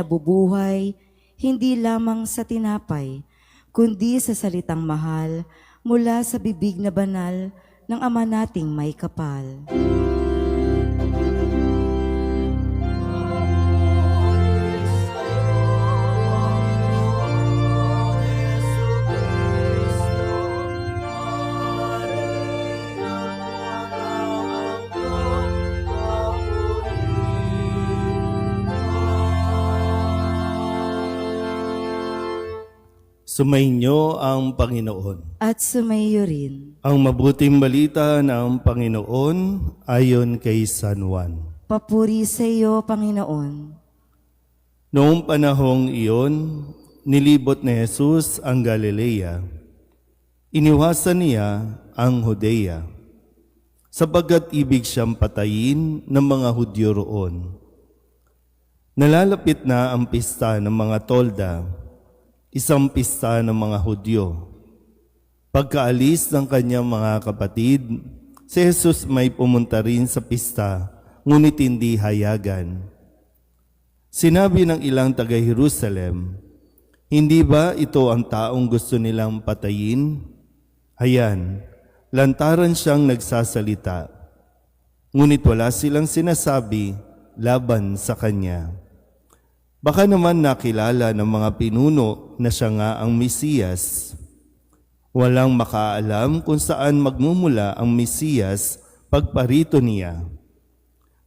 nabubuhay, hindi lamang sa tinapay, kundi sa salitang mahal mula sa bibig na banal ng Ama nating may kapal. Sumainyo ang Panginoon. At sumayo rin. Ang mabuting balita ng Panginoon ayon kay San Juan. Papuri sa iyo, Panginoon. Noong panahong iyon, nilibot ni Jesus ang Galilea. Iniwasan niya ang Judea, sapagkat ibig siyang patayin ng mga Hudyo roon. Nalalapit na ang pista ng mga tolda, isang pista ng mga Hudyo. Pagkaalis ng kanyang mga kapatid, si Jesus may pumunta rin sa pista, ngunit hindi hayagan. Sinabi ng ilang taga-Jerusalem, "Hindi ba ito ang taong gusto nilang patayin? Ayan, lantaran siyang nagsasalita." Ngunit wala silang sinasabi laban sa kanya. Baka naman nakilala ng mga pinuno na siya nga ang Mesiyas. Walang makaalam kung saan magmumula ang Mesiyas pagparito niya.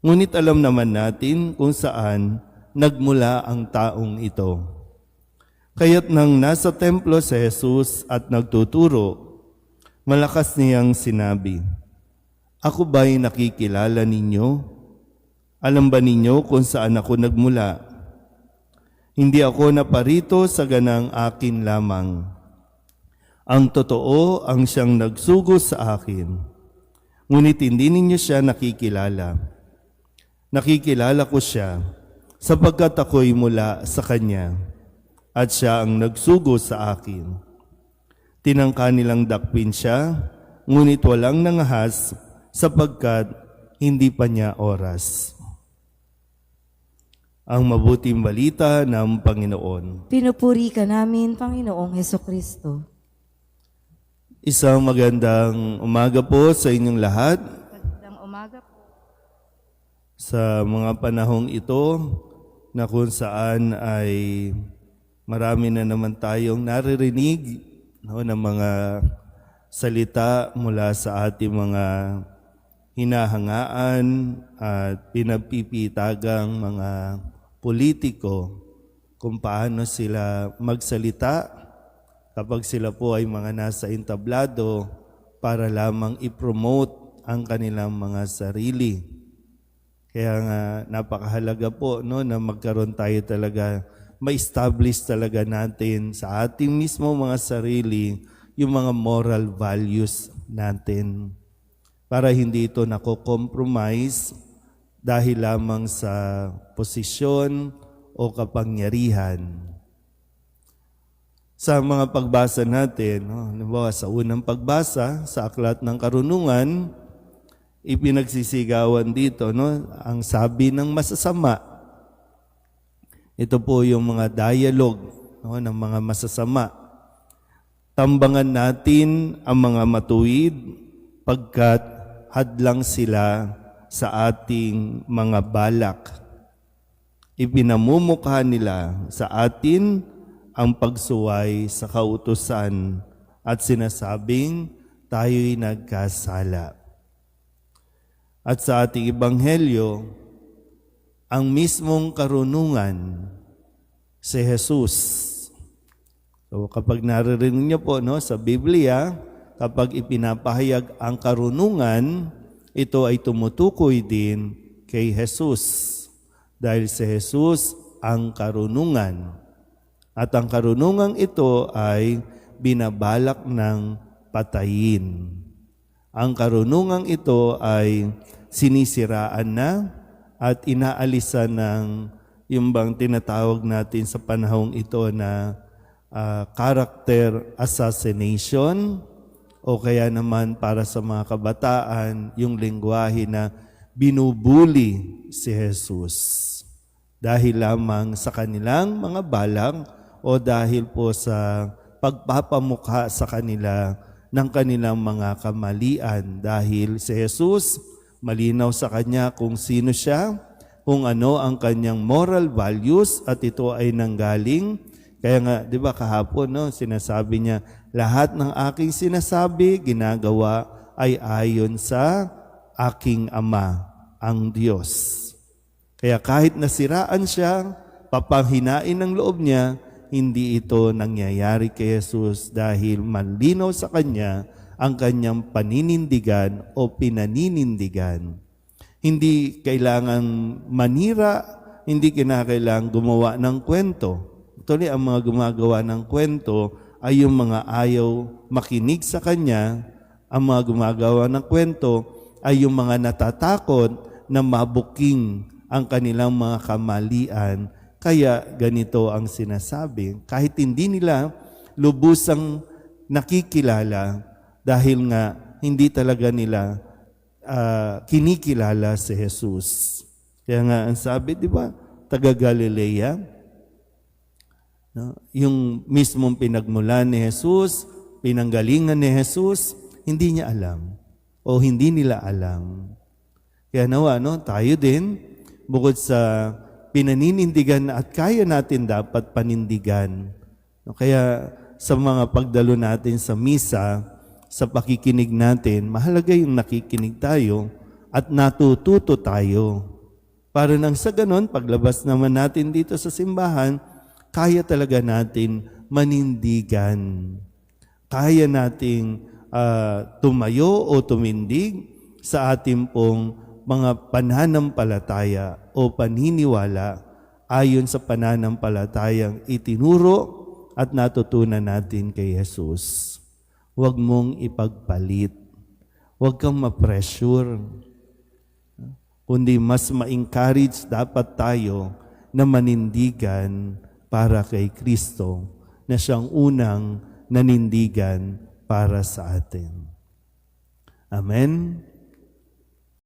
Ngunit alam naman natin kung saan nagmula ang taong ito. Kaya't nang nasa templo si Jesus at nagtuturo, malakas niyang sinabi, "Ako ba'y nakikilala ninyo? Alam ba ninyo kung saan ako nagmula? Hindi ako naparito sa ganang akin lamang. Ang totoo ang siyang nagsugo sa akin. Ngunit hindi ninyo siya nakikilala. Nakikilala ko siya sapagkat ako'y mula sa kanya at siya ang nagsugo sa akin." Tinangka nilang dakpin siya, ngunit walang nangahas sapagkat hindi pa niya oras. Ang mabuting balita ng Panginoon. Pinupuri ka namin, Panginoong Hesukristo. Isang magandang umaga po sa inyong lahat. Magandang umaga po. Sa mga panahong ito na kung saan ay marami na naman tayong naririnig ng mga salita mula sa ating mga hinahangaan at pinagpipitagang mga politiko kung paano sila magsalita kapag sila po ay mga nasa entablado para lamang i-promote ang kanilang mga sarili. Kaya nga napakahalaga po na magkaroon tayo talaga, ma-establish talaga natin sa ating mismo mga sarili yung mga moral values natin para hindi ito nako-compromise dahil lamang sa posisyon o kapangyarihan. Sa mga pagbasa natin, halimbawa sa unang pagbasa sa Aklat ng Karunungan, ipinagsisigawan dito ang sabi ng masasama. Ito po yung mga dialogue ng mga masasama. Tambangan natin ang mga matuwid pagkat hadlang sila sa ating mga balak. Ipinamumukha nila sa atin ang pagsuway sa kautusan at sinasabing tayo'y nagkasala. At sa ating ebanghelyo, ang mismong karunungan, si Jesus. So kapag naririnig niyo po sa Biblia, kapag ipinapahayag ang karunungan, ito ay tumutukoy din kay Jesus. Dahil si Jesus ang karunungan. At ang karunungang ito ay binabalak ng patayin. Ang karunungang ito ay sinisiraan na at inaalisan ng yung bang tinatawag natin sa panahong ito na character assassination, o kaya naman para sa mga kabataan, yung lengguwahe na binubuli si Jesus. dahil lamang sa kanilang mga balang o dahil po sa pagpapamukha sa kanila ng kanilang mga kamalian. Dahil si Jesus, malinaw sa kanya kung sino siya, kung ano ang kanyang moral values at ito ay nanggaling. Kaya nga, di ba kahapon, no, sinasabi niya, lahat ng aking sinasabi, ginagawa ay ayon sa aking Ama, ang Diyos. Kaya kahit nasiraan siya, papanghinain ng loob niya, hindi ito nangyayari kay Jesus dahil malinaw sa kanya ang kanyang paninindigan o pinaninindigan. Hindi kailangan manira, hindi kinakailangan gumawa ng kwento. Tuloy ang mga gumagawa ng kwento ay yung mga ayaw makinig sa kanya. Ang mga gumagawa ng kwento ay yung mga natatakot na mabuking ang kanilang mga kamalian. Kaya ganito ang sinasabi. Kahit hindi nila lubusang nakikilala dahil nga hindi talaga nila kinikilala si Jesus. Kaya nga ang sabi, di ba, taga Galilea, no? Yung mismong pinagmulan ni Jesus, pinanggalingan ni Jesus, hindi niya alam o hindi nila alam. Kaya nawa, no, tayo din, bukod sa pinaninindigan at kaya natin dapat panindigan. No, kaya sa mga pagdalo natin sa misa, sa pakikinig natin, mahalaga yung nakikinig tayo at natututo tayo. Para nang sa ganon, paglabas naman natin dito sa simbahan, kaya talaga natin manindigan. Kaya nating tumayo o tumindig sa ating pong mga pananampalataya o paniniwala ayon sa pananampalatayang itinuro at natutunan natin kay Jesus. Huwag mong ipagpalit. Huwag kang ma-pressure. Kundi mas ma-encourage dapat tayo na manindigan para kay Kristo na siyang unang nanindigan para sa atin. Amen.